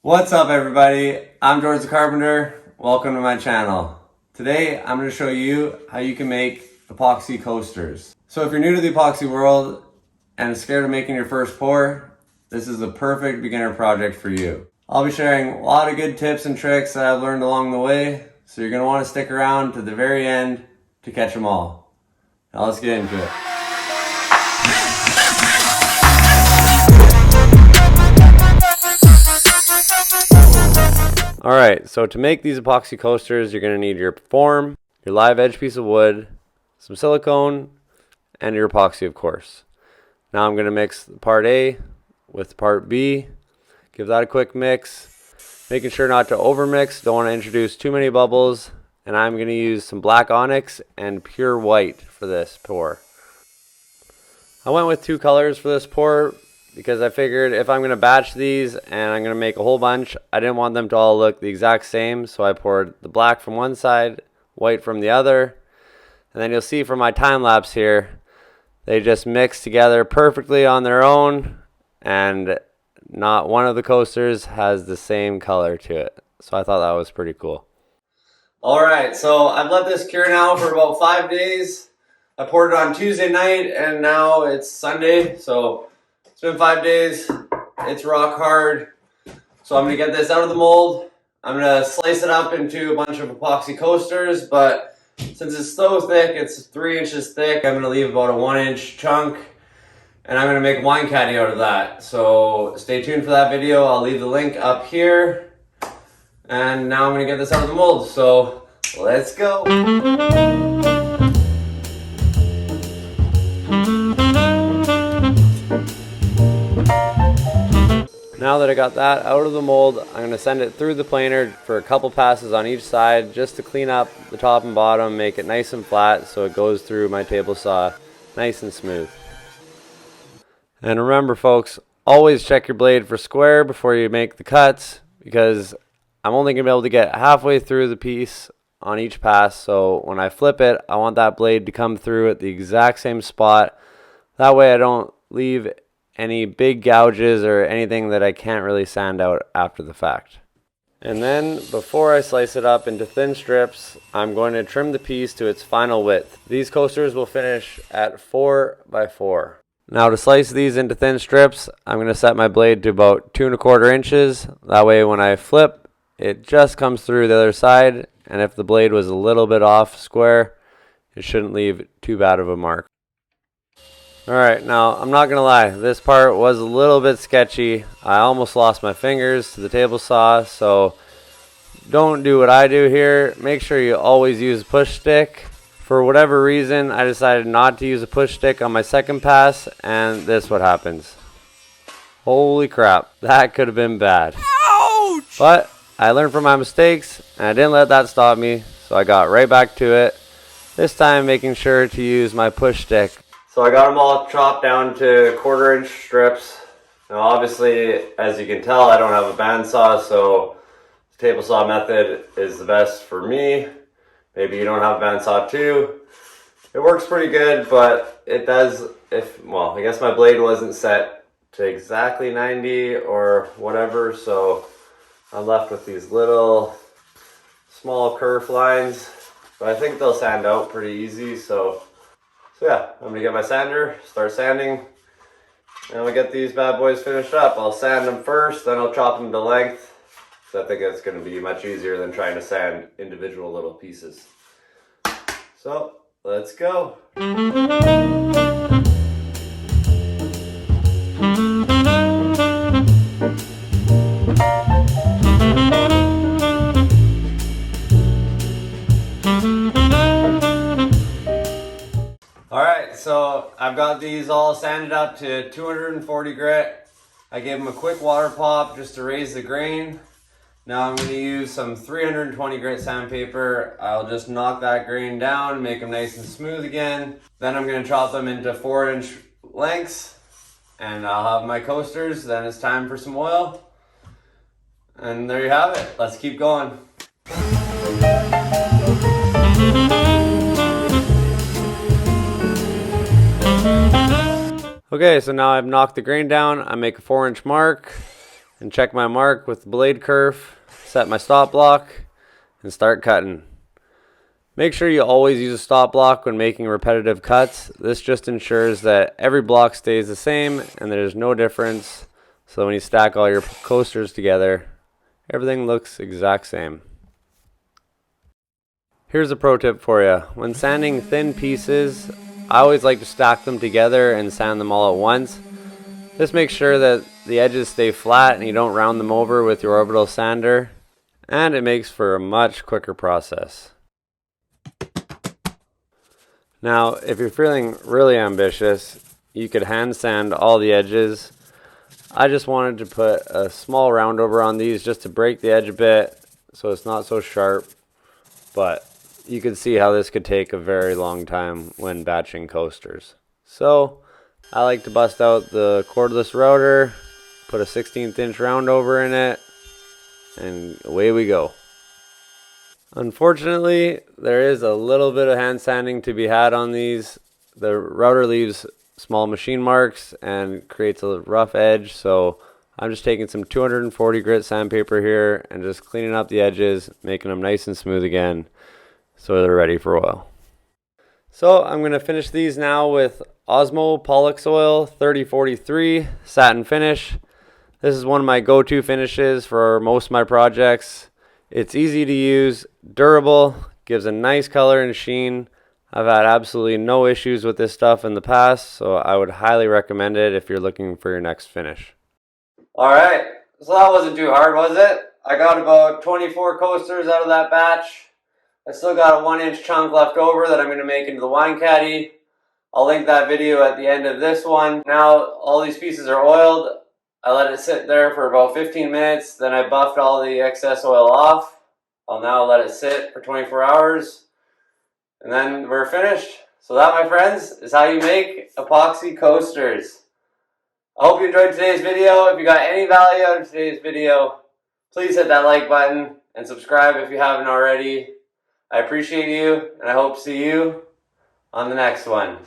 What's up everybody? I'm George the Carpenter. Welcome to my channel. Today I'm going to show you how you can make epoxy coasters. So if you're new to the epoxy world and scared of making your first pour, this is the perfect beginner project for you. I'll be sharing a lot of good tips and tricks that I've learned along the way, so you're going to want to stick around to the very end to catch them all. Now let's get into it. Alright, so to make these epoxy coasters, you're going to need your form, your live edge piece of wood, some silicone, and your epoxy, of course. Now I'm going to mix part A with part B, give that a quick mix, making sure not to overmix, don't want to introduce too many bubbles, and I'm going to use some black onyx and pure white for this pour. I went with two colors for this pour because I figured if I'm going to batch these and I'm going to make a whole bunch, I didn't want them to all look the exact same, so I poured the black from one side, white from the other, and then you'll see from my time lapse here, they just mix together perfectly on their own, and not one of the coasters has the same color to it. So I thought that was pretty cool. Alright, so I've let this cure now for about 5 days. I poured it on Tuesday night and now it's Sunday, so it's been 5 days. It's rock hard. So I'm going to get this out of the mold. I'm going to slice it up into a bunch of epoxy coasters, but since it's so thick, it's 3 inches thick, I'm going to leave about a 1-inch chunk, and I'm going to make a wine caddy out of that. So stay tuned for that video. I'll leave the link up here. And now I'm going to get this out of the mold. So let's go. Now that I got that out of the mold, I'm going to send it through the planer for a couple passes on each side just to clean up the top and bottom, make it nice and flat so it goes through my table saw nice and smooth. And remember folks, always check your blade for square before you make the cuts, because I'm only going to be able to get halfway through the piece on each pass, so when I flip it, I want that blade to come through at the exact same spot. That way I don't leave any big gouges or anything that I can't really sand out after the fact. And then before I slice it up into thin strips, I'm going to trim the piece to its final width. These coasters will finish at 4 by 4. Now to slice these into thin strips, I'm going to set my blade to about 2 1/4 inches. That way when I flip, it just comes through the other side, and if the blade was a little bit off square, it shouldn't leave too bad of a mark. Alright, now I'm not gonna lie, this part was a little bit sketchy. I almost lost my fingers to the table saw, so don't do what I do here. Make sure you always use a push stick. For whatever reason, I decided not to use a push stick on my second pass, and this is what happens. Holy crap, that could have been bad. Ouch! But I learned from my mistakes, and I didn't let that stop me, so I got right back to it. This time making sure to use my push stick. So I got them all chopped down to 1/4 inch strips. Now obviously, as you can tell, I don't have a bandsaw, so the table saw method is the best for me. Maybe you don't have a bandsaw too. It works pretty good, but it does, well, I guess my blade wasn't set to exactly 90 or whatever, so I'm left with these little small kerf lines, but I think they'll sand out pretty easy. So yeah, I'm gonna get my sander, start sanding, and we'll get these bad boys finished up. I'll sand them first, then I'll chop them to length. So I think it's gonna be much easier than trying to sand individual little pieces. So let's go. Alright, so I've got these all sanded up to 240 grit. I gave them a quick water pop just to raise the grain. Now I'm going to use some 320 grit sandpaper. I'll just knock that grain down, make them nice and smooth again. Then I'm going to chop them into 4-inch lengths, and I'll have my coasters. Then it's time for some oil. And there you have it. Let's keep going. Okay, so now I've knocked the grain down. I make a 4-inch mark, and check my mark with the blade kerf, set my stop block, and start cutting. Make sure you always use a stop block when making repetitive cuts. This just ensures that every block stays the same and there's no difference. So when you stack all your coasters together, everything looks exact same. Here's a pro tip for you. When sanding thin pieces, I always like to stack them together and sand them all at once. This makes sure that the edges stay flat and you don't round them over with your Orbital sander, and it makes for a much quicker process. Now, if you're feeling really ambitious, you could hand sand all the edges. I just wanted to put a small round over on these just to break the edge a bit so it's not so sharp, but you can see how this could take a very long time when batching coasters. So I like to bust out the cordless router, put a 16th inch round over in it, and away we go. Unfortunately, there is a little bit of hand sanding to be had on these. The router leaves small machine marks and creates a rough edge, so I'm just taking some 240 grit sandpaper here and just cleaning up the edges, making them nice and smooth again so they're ready for oil. So I'm going to finish these now with Osmo Pollux Oil 3043 satin finish. This is one of my go-to finishes for most of my projects. It's easy to use, durable, gives a nice color and sheen. I've had absolutely no issues with this stuff in the past, so I would highly recommend it if you're looking for your next finish. Alright, so that wasn't too hard, was it? I got about 24 coasters out of that batch. I still got a 1-inch chunk left over that I'm going to make into the wine caddy. I'll link that video at the end of this one. Now all these pieces are oiled. I let it sit there for about 15 minutes, then I buffed all the excess oil off. I'll now let it sit for 24 hours, and then we're finished. So that, my friends, is how you make epoxy coasters. I hope you enjoyed today's video. If you got any value out of today's video, please hit that like button and subscribe if you haven't already. I appreciate you, and I hope to see you on the next one.